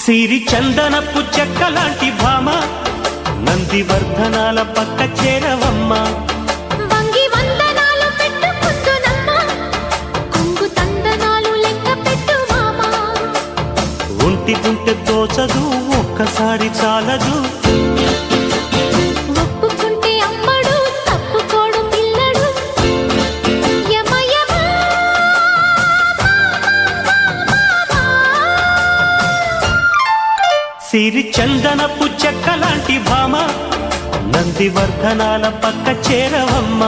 సిరి చందనపు చెక్కలాంటి భామ నందివర్ధనాల పక్క చేరవమ్మ. వంగి వందనాలు పెట్టుకుందునమ్మ, కొంగు తందనాలు లెక్క పెట్టు మామ. ఒంటి గుంటె తోచదు ఒక్కసారి చాలదు, ఒప్పుకుంటే అమ్మడు తప్పుకోడు పిల్లడు. యమ యమ సిరి చందనపు చెక్కలాంటి భామ నందివర్ధనాల పక్క చేరవమ్మ.